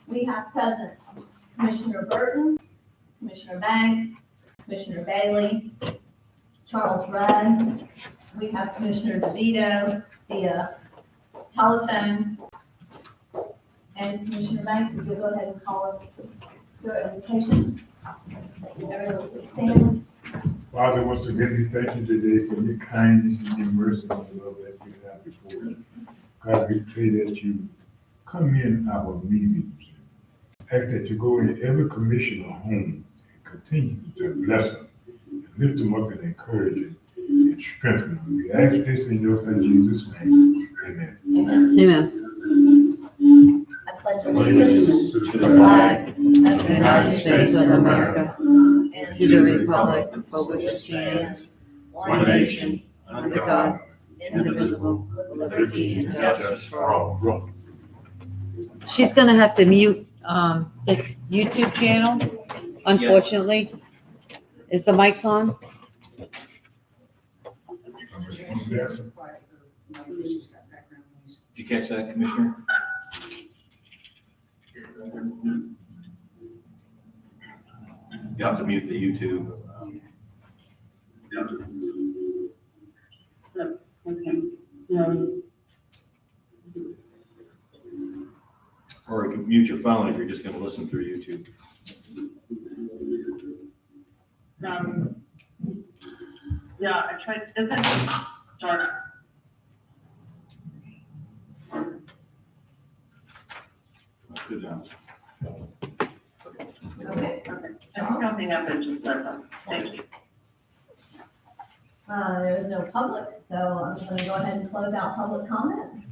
We have present Commissioner Burton, Commissioner Banks, Commissioner Bailey, Charles Rudd. We have Commissioner DeVito via telephone. And Commissioner Banks, would you go ahead and call us through our invocation? Everyone please stand. Father, once again, we thank you today for your kindness and your mercy and the love that you have before us. God, we pray that you come in our meetings. Ask that you go in every commissioner home and continue to bless them, and lift them up and encourage them and strengthen them. We ask this in your son Jesus' name. Amen. Amen. I pledge allegiance to the flag of the United States of America, and to the republic for which it stands, one nation, under God, indivisible, with liberty and justice for all. She's gonna have to mute, the YouTube channel, unfortunately. Is the mics on? Did you catch that, Commissioner? You have to mute the YouTube. Or you can mute your phone if you're just going to listen through YouTube. Yeah, I tried, is it, sorry. Good now. Okay. Okay, I think nothing up is just that, thank you. There is no public, so I'm just gonna go ahead and close out public comment.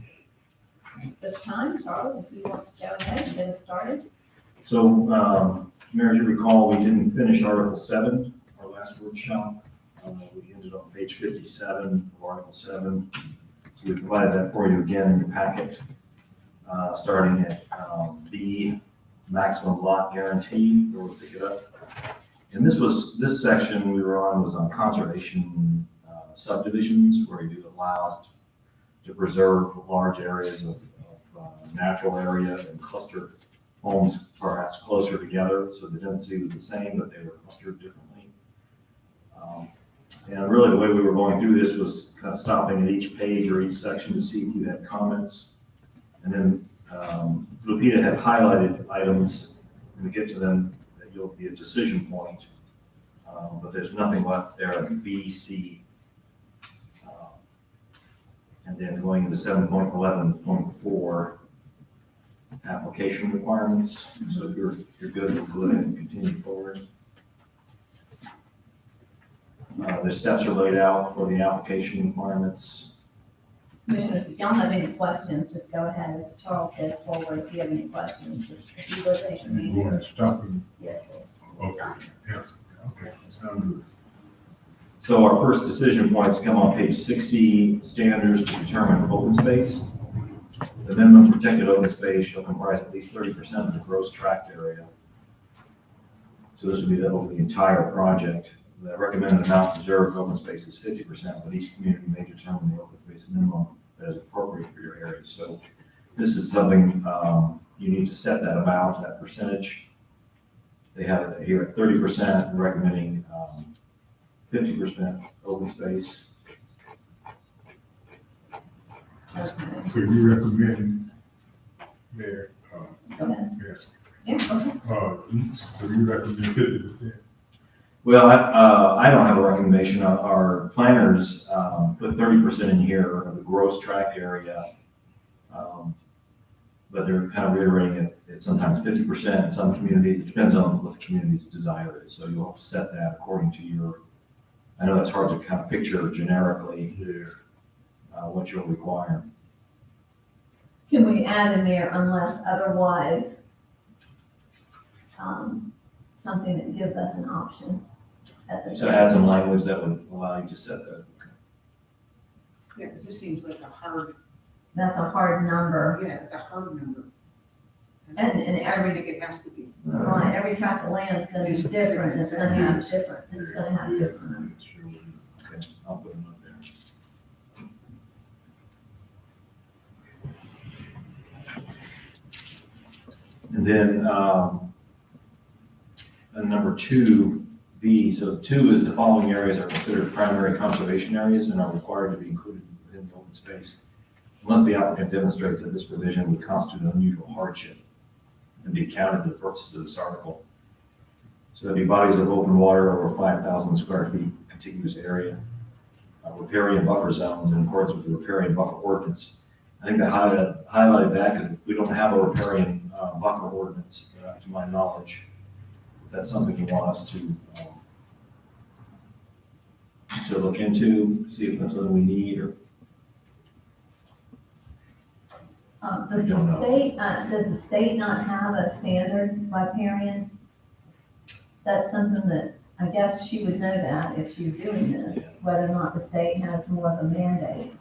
This time, Charles, if you want to go ahead and get us started. So, Mayor, as you recall, we didn't finish Article 7, our last workshop. We ended on page 57 of Article 7. So we provided that for you again in the packet, starting at B, maximum lot guarantee, where we'll pick it up. And this section we were on was on conservation subdivisions, where you allow us to preserve large areas of natural area and cluster homes perhaps closer together, so the density was the same, but they were clustered differently. And really the way we were going through this was kind of stopping at each page or each section to see if you had comments. And then Lupita had highlighted items, when we get to them, that you'll be a decision point. But there's nothing left there in B, C. And then going into 7.11.4, application requirements. So if you're good, we'll go ahead and continue forward. The steps are laid out for the application requirements. Commissioners, if y'all have any questions, just go ahead, as Charles says, forward, if you have any questions, just if you would raise your You want hand. to stop them? Yes, sir. Okay, yes, okay, sounds good. So our first decision points come on page 60, standards to determine open space. The minimum protected open space shall comprise at least 30% of the gross tract area. So this would be over the entire project. The recommended amount preserved open space is 50%, but each community may determine the open space minimum that is appropriate for your area. So this is something you need to set that amount, that percentage. They have it here at 30%, recommending 50% open space. Okay. So you recommend, Mayor, Go ahead. yes, Yeah, okay. so you recommend 50%? Well, I don't have a recommendation. Our planners put 30% in here of the gross tract area. But they're kind of reiterating it's sometimes 50% in some communities. It depends on what the community's desire is. So you'll have to set that according to your, I know that's hard to kind of picture generically what you'll require. Can we add in there unless otherwise, something that gives us an option? So add some language that would allow you to set that. Yeah, because this seems like a hard, That's a hard number, yeah, it's a hard number. And I every- think it has to be. right, every tract of land is gonna be different, and it's gonna have different, it's gonna have different. Okay, I'll put them up there. And then, and number 2B, so 2 is the following areas are considered primary conservation areas and are required to be included within the open space, unless the applicant demonstrates that this provision would constitute unusual hardship and be counted for the purposes of this article. So that'd be bodies of open water over 5,000 square feet contiguous area, riparian buffer zones in accordance with the riparian buffer ordinance. I think I highlighted that because we don't have a riparian buffer ordinance, to my knowledge. If that's something you want us to look into, see if that's something we need, or Does Don't the know. state, does the state not have a standard riparian? That's something that, I guess she would know that if she was doing this, whether or not the state has more of a mandate.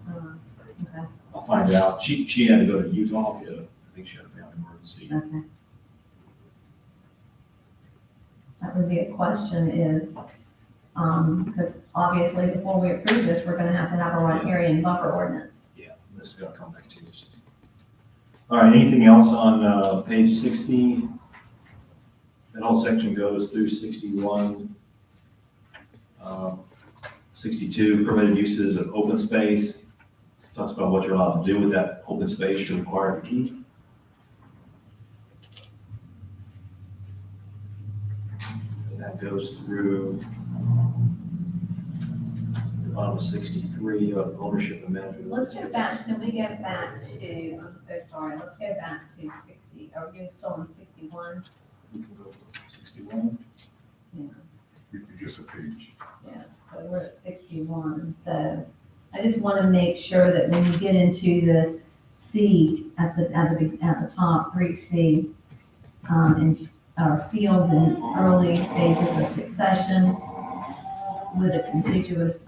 Okay, I'll find out. She had to go to Utah. I think she had a family emergency. okay. That would be a question is, because obviously before we approve this, we're gonna have to have a riparian buffer ordinance. Yeah, this is gonna come back to you. All right, anything else on page 60? That whole section goes through 61. 62, permitted uses of open space. Talks about what you're allowed to do with that open space you're required to keep. And that goes through the bottom of 63 of ownership and management. Let's go back, can we go back to, I'm so sorry, let's go back to 60, are you still on 61? We can go to 61. Yeah. Just a page. Yeah, so we're at 61, so I just want to make sure that when you get into this C at the top, 3C, and fields in early stages of succession with a contiguous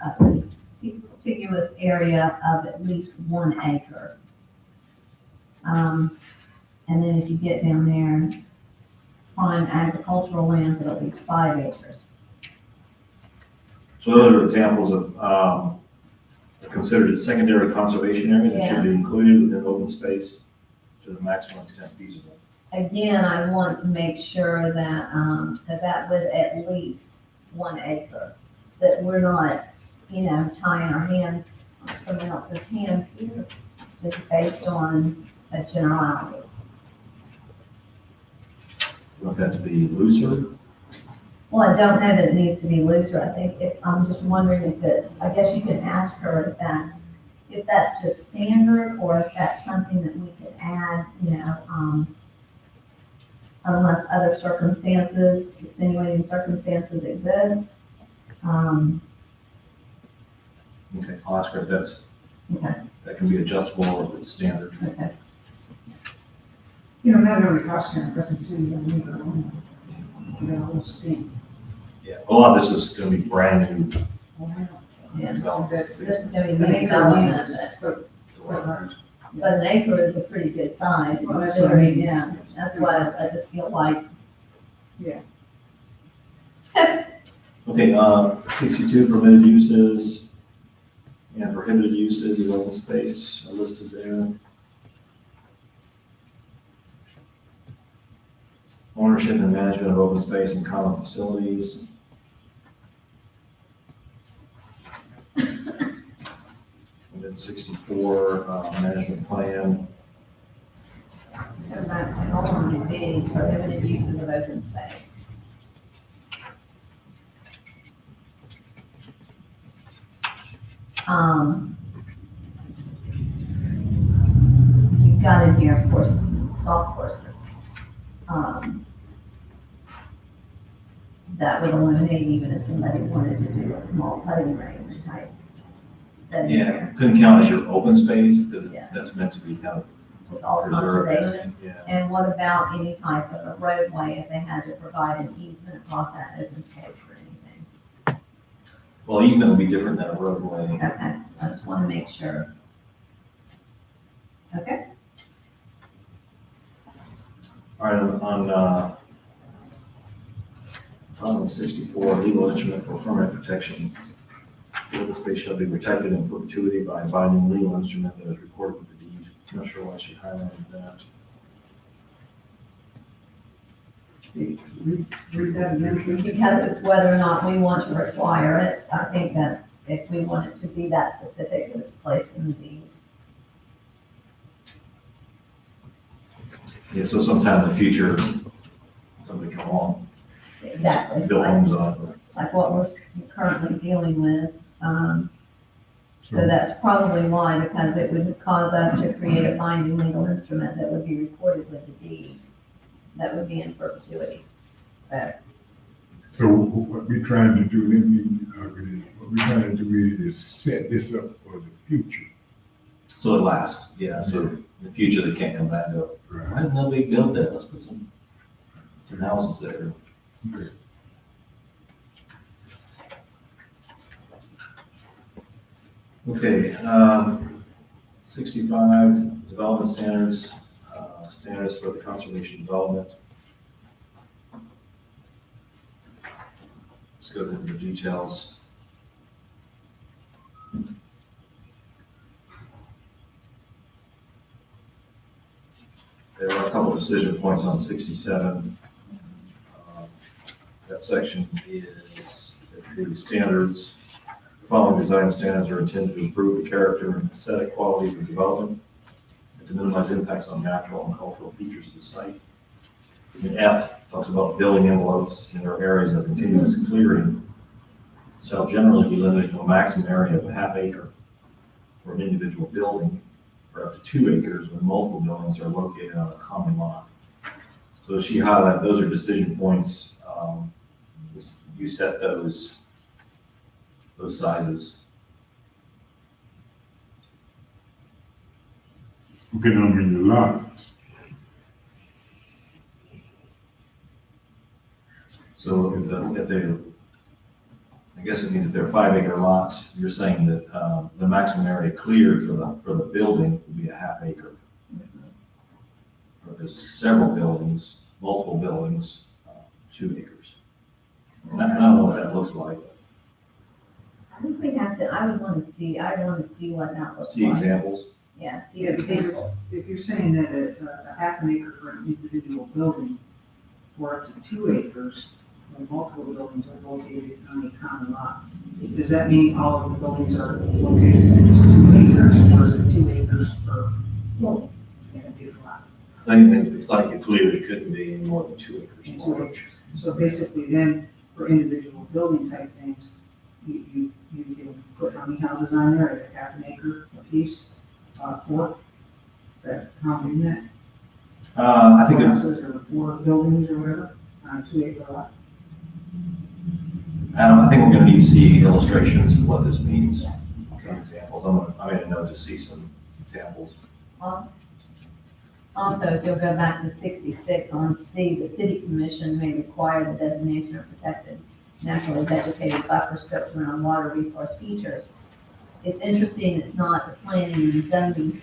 area of at least 1 acre. And then if you get down there, prime agricultural lands at least 5 acres. So those are examples of considered a secondary conservation area that should be included within open space to the maximum extent feasible. Again, I want to make sure that, that with at least 1 acre, that we're not, tying our hands, someone else's hands here, just based on a generality. You want that to be looser? Well, I don't know that it needs to be looser. I think I'm just wondering if it's, I guess you can ask her if that's just standard or if that's something that we could add, unless other circumstances, extenuating circumstances exist. Okay, I'll ask her if Okay, that can be adjustable or if it's standard. okay. Not every customer doesn't see them either. We'll see. Yeah, a lot of this is gonna be brand new Yeah. development. This is gonna be the development, But but an acre is a pretty good size. Well, that's what I mean. Yeah, that's why I just feel like, Okay, 62 permitted uses and prohibited uses of open space are listed there. Ownership and management of open space and common facilities. And then 64, management plan. go back to hold on, B, prohibited uses of open space. You've got in here, of course, golf courses. That would eliminate even if somebody wanted to do a small putting range type setting Yeah, there. couldn't count as your open space because Yeah. that's meant to be kind of Just all preserved. conservation. Yeah. And what about any type of a roadway if they had to provide an easement across that open space for anything? Well, easement will be different than a roadway. Okay, I just want to make sure. Okay, All right, on 64, legal instrument for permanent protection. The open space shall be protected in perpetuity by a binding legal instrument that is recorded with the deed. I'm not sure why she highlighted that. Read that again, please. Because it's whether or not we want to require it. I think that's, if we want it to be that specific, that it's placed in the deed. Yeah, so sometime in the future, somebody come along, Exactly. build Like, homes on it. like what we're currently dealing with. So that's probably why, because it would cause us to create a binding legal instrument that would be recorded with the deed, that would be in perpetuity. So, what we're trying to do, what we're trying to do is set this up for the future. So it lasts, yeah, so in the future, they can't come back and go, Right. why didn't nobody build that? Let's put some houses there. Okay. Okay, 65, development standards, standards for the conservation development. This goes into the details. There are a couple of decision points on 67. That section is the standards. The following design standards are intended to improve the character and aesthetic qualities of development and to minimize impacts on natural and cultural features of the site. And F talks about building envelopes in their areas of continuous clearing shall generally be limited to a maximum area of a half acre for an individual building, or up to 2 acres when multiple buildings are located on a common lot. So she highlighted, those are decision points. You set those sizes. Okay, number your lot. So if they, I guess it means if they're 5 acre lots, you're saying that the maximum area cleared for the building would be a half acre. But there's several buildings, multiple buildings, 2 acres. And I don't know what that looks like. I think we have to, I would want to see what that looks See like. examples. Yeah, see Yeah, because examples. if you're saying that a half an acre for an individual building, or up to 2 acres, when multiple buildings are located on a common lot, does that mean all of the buildings are located at just 2 acres, or is it 2 acres per individual lot? I think it's like it cleared, it couldn't be any more than 2 acres. 2 acres. So basically then, for individual building type things, you can put how many houses on there, at half an acre apiece, 4? Is that how many that? I think 4 it, houses or 4 buildings or whatever, on a 2 acre lot? I think we're gonna need to see illustrations of what this means, some examples. I made a note to see some examples. Also, if you'll go back to 66 on C, the city commission may require the designation of protected naturally vegetated buffer strips around water resource features. It's interesting, it's not the planning and zoning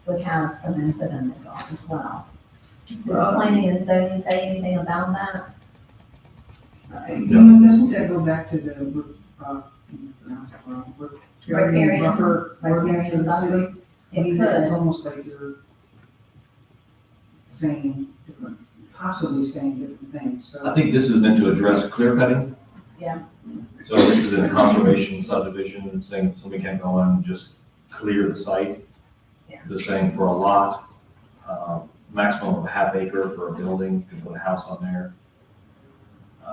would have some input in this as well. Did planning and zoning say anything about that? Doesn't that go back to the, pronounce it wrong, Riparian- buffer ordinance of the riparian city? I It mean, It's could. almost like you're saying different, possibly saying different things, so. I think this is meant to address clear cutting. Yeah. So this is in a conservation subdivision, saying somebody can't go in and just clear the site. Yeah. They're saying for a lot, maximum of a half acre for a building, you can put a house on there.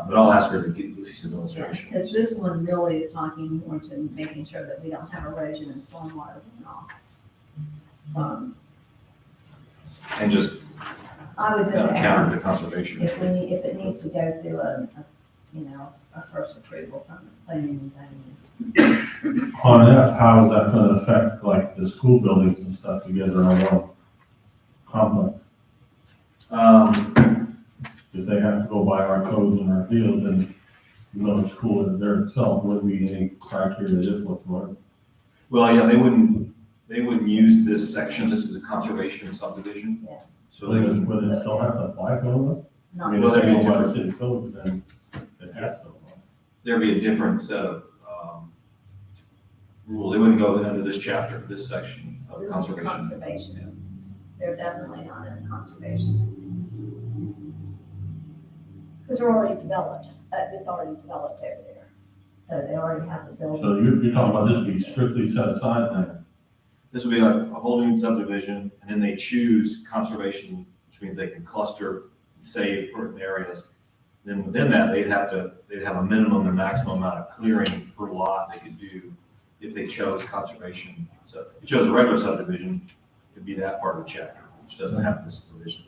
But I'll ask her to get Lucy some illustrations. Because this one really is talking more to making sure that we don't have erosion and stormwater runoff. And just I would just kind of counter the ask conservation. if it needs to go through a first approval from the planning and zoning. On that, how is that gonna affect like the school buildings and stuff together on one complex? If they have to go by our codes and our fields, and you know, the school in there itself wouldn't be any criteria this whatsoever. Well, yeah, they wouldn't use this section, this is a conservation subdivision. Yeah. So they would, Would it still have to apply to them? I Not, mean, Well, if that'd they be go by the different. city code, then it has to apply. there'd be a different set of, rule, they wouldn't go under this chapter, this section of this is conservation. conservation. They're definitely not in conservation. Because they're already developed, it's already developed over there. So they already have the building. So you're talking about this be strictly set aside then? This would be like a whole new subdivision, and then they choose conservation, which means they can cluster, save certain areas. Then within that, they'd have a minimum and maximum amount of clearing per lot they could do if they chose conservation. So if you chose a regular subdivision, it'd be that part of the chapter, which doesn't have this provision.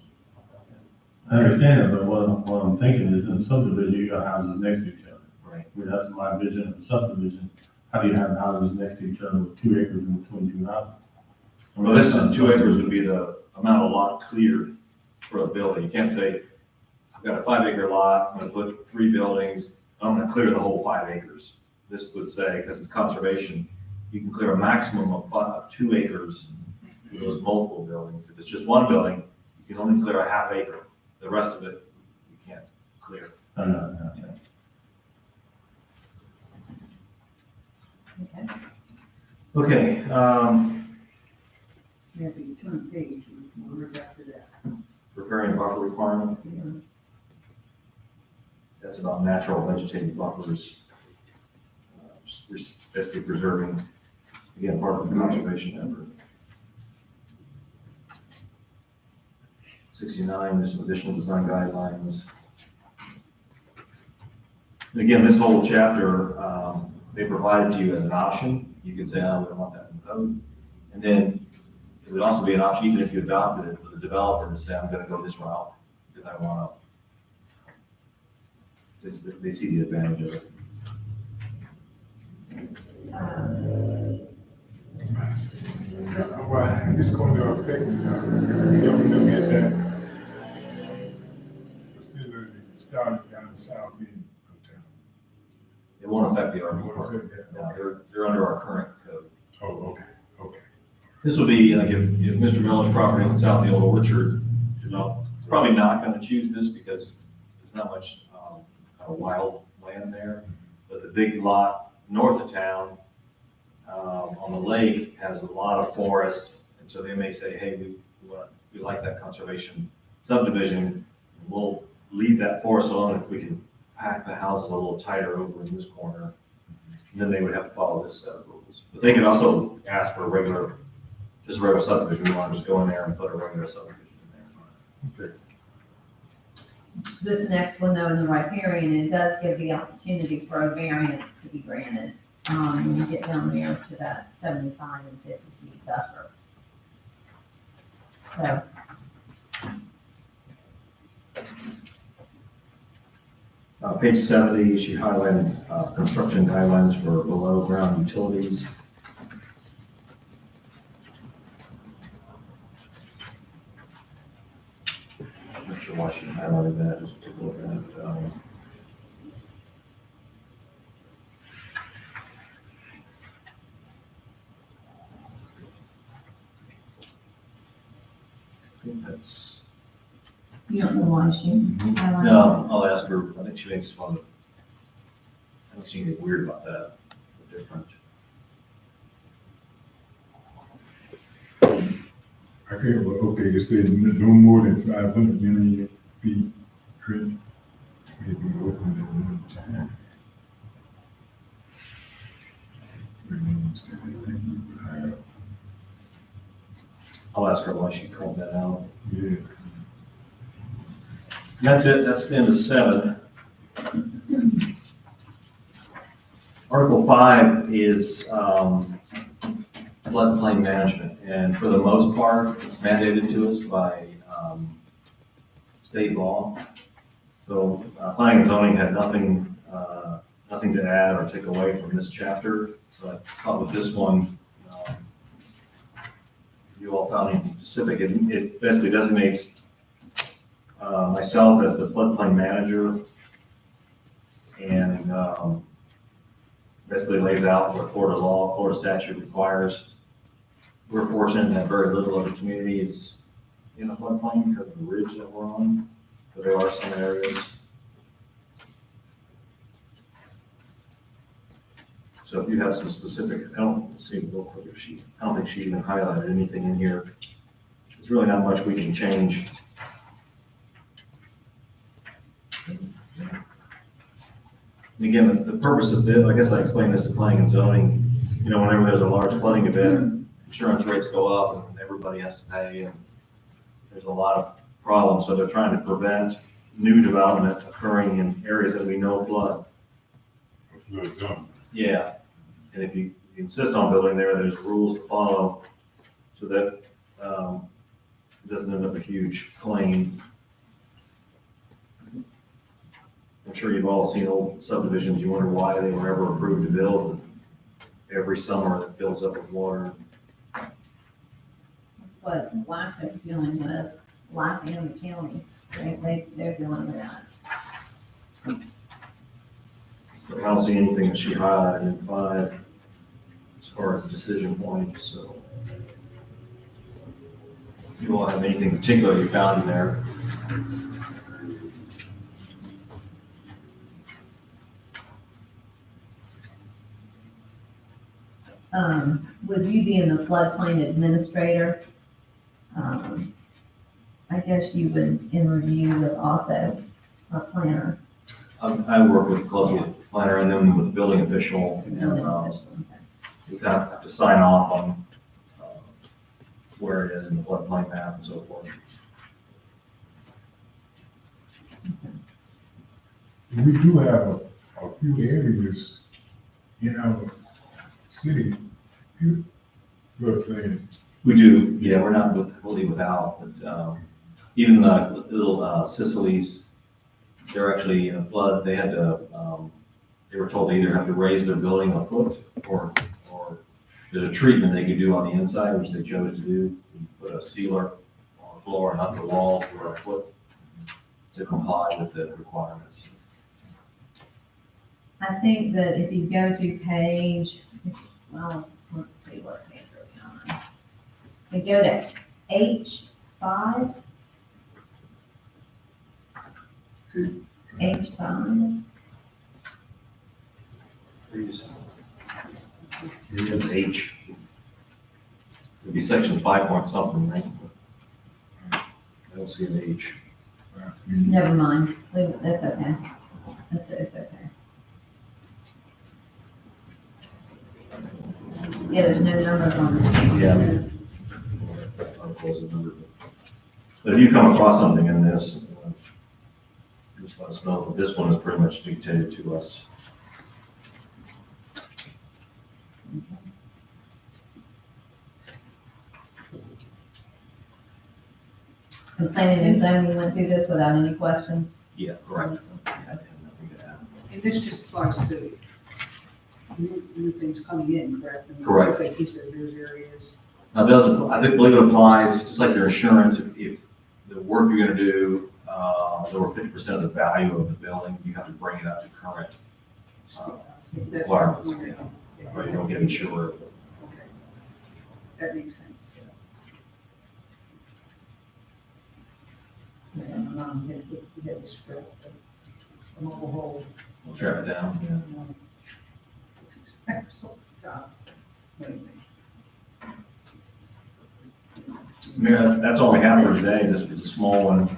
I understand it, but what I'm thinking is in subdivision, you got houses next to each other. Right. I mean, that's my vision of a subdivision. How do you have houses next to each other with 2 acres in between 2 houses? I mean, Well, this that's is 2 acres would be the amount of lot cleared for a building. You can't say, I've got a 5 acre lot, I'm gonna put 3 buildings, I'm gonna clear the whole 5 acres. This would say, because it's conservation, you can clear a maximum of 2 acres for those multiple buildings. If it's just one building, you can only clear a half acre. The rest of it, you can't clear. I know, yeah. Okay. Okay, Yeah, but you turn the page, we're back to that. preparing buffer requirement. That's about natural vegetative buffers. Just basically preserving, again, part of the conservation effort. 69, there's some additional design guidelines. And again, this whole chapter, they provided to you as an option. You could say, oh, we don't want that in the code. And then it would also be an option, even if you adopted it, for the developer to say, I'm gonna go this route, because I wanna, they see the advantage of it. Well, it's going to affect, if you look at that facility starting down the south end of town. It won't affect the RV What park. is that? No, they're under our current code. Oh, okay. This would be, like, if Mr. Miller's property in south of the old orchard developed, it's probably not gonna choose this because there's not much, kind of wild land there. But the big lot north of town, on the lake has a lot of forest, and so they may say, hey, we like that conservation subdivision, and we'll leave that forest alone if we can pack the houses a little tighter over in this corner. And then they would have to follow this set of rules. But they could also ask for just a regular subdivision, we want to just go in there and put a regular subdivision in there. Okay. This next one, though, in the riparian, it does give the opportunity for a variance to be granted. When you get down there to that 75 and 50 feet buffer. So, Page 70, she highlighted construction guidelines for below ground utilities. I'm not sure why she highlighted that, just to look at it. I think that's, you don't know why she highlighted no, I'll ask her, I think she may just want to, I don't see anything weird about that, or different. Okay, well, okay, you said no more than 500 million feet, correct? Maybe open at one time. I'll ask her why she called that out. Yeah. And that's it, that's the end of 7. Article 5 is floodplain management, and for the most part, it's mandated to us by state law. So planning and zoning had nothing to add or take away from this chapter, so I thought with this one, you all found anything specific. It basically designates myself as the floodplain manager, and basically lays out what Florida law, Florida statute requires. We're fortunate that very little of the community is in a floodplain because of the ridge that we're on, but there are some areas. So if you have some specific, I don't see real quick if I don't think she even highlighted anything in here. There's really not much we can change. And again, the purpose of this, I guess I explained this to planning and zoning, you know, whenever there's a large flooding event, insurance rates go up and everybody has to pay, and there's a lot of problems, so they're trying to prevent new development occurring in areas that we know flood. Flood zone. Yeah, and if you insist on building there, there's rules to follow, so that, it doesn't end up a huge claim. I'm sure you've all seen old subdivisions, you wonder why they were ever approved to build, and every summer it fills up with water. That's what LAC is dealing with, LAC and the county, they're dealing with that. So I don't see anything that she highlighted in 5 as far as the decision points, so. If you all have anything particular you found in there? With you being the floodplain administrator, I guess you would interview with also a planner. I work with closely with the planner and then with the building official. And, building official, okay. we kind of have to sign off on where it is in the floodplain map and so forth. We do have a few areas in our city, floodplain. We do, yeah, we're not completely without, but even the little Sicily's, they're actually in a flood. They had to, they were told they either have to raise their building a foot or there's a treatment they could do on the inside, which they chose to do. Put a sealer on the floor and up the wall for a foot to comply with the requirements. I think that if you go to page, well, let's see what page are we on. We go to H5. H5. It's H. It'd be section 5 point something, right? I don't see an H. Never mind, leave it, that's okay. It's okay. Yeah, there's no numbers on it. Yeah. I'll close the number. But if you come across something in this, just let us know. But this one is pretty much dictated to us. And planning and zoning, we went through this without any questions. Yeah, correct. I have nothing to add. And this just applies to new things coming in, correct? I mean, Correct. Like he says, there's areas. Now, I think, believe it applies, just like your insurance, if the work you're gonna do, is over 50% of the value of the building, you have to bring it up to current That's requirements, what I'm yeah. wondering. Or you don't get insured. Okay. That makes sense. Yeah, you have to spread the mobile home. We'll track it down. Excellent job. Anyway. Mayor, that's all we have for today. This is a small one.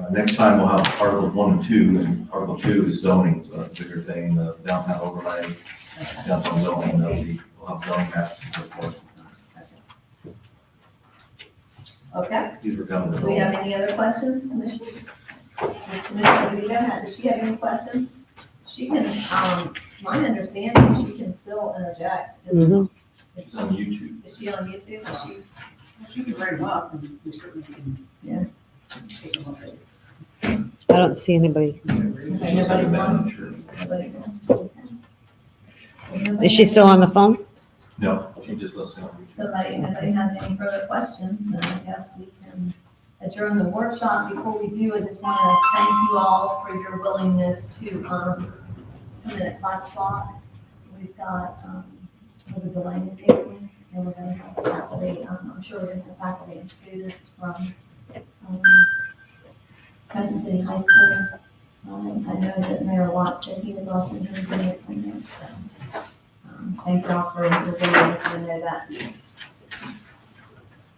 Next time we'll have Articles 1 and 2, and Article 2 is zoning, so that's a bigger thing, the downtown overlay, downtown zoning, we'll have zoning maps and so forth. Okay, These were coming. do we have any other questions, Commissioner? Commissioner DeVito, does she have any questions? She can, my understanding, she can still interject. Mhm. It's on YouTube. Is she on YouTube? Is she? She can write them up and we certainly can. Yeah. Take them up. I don't see anybody. Okay, nobody's on? Sure. Nobody on? Is she still on the phone? No, she just listened on YouTube. Nobody has any further questions, then I guess we can adjourn the workshop. Before we do, I just want to thank you all for your willingness to, come in at 5 o'clock. We've got, with the Delaney family, and we're gonna have faculty, I'm sure we're gonna have faculty and students from, Crescent City High School. I know that Mayor Watts said he was also going to be attending, so, thank y'all for your willingness to know that.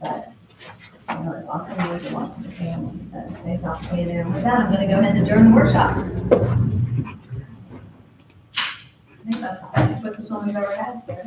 But, it's also means a lot to the family, so thank y'all for being there. With that, I'm gonna go ahead and adjourn the workshop. I think that's the second quickest one we've ever had here.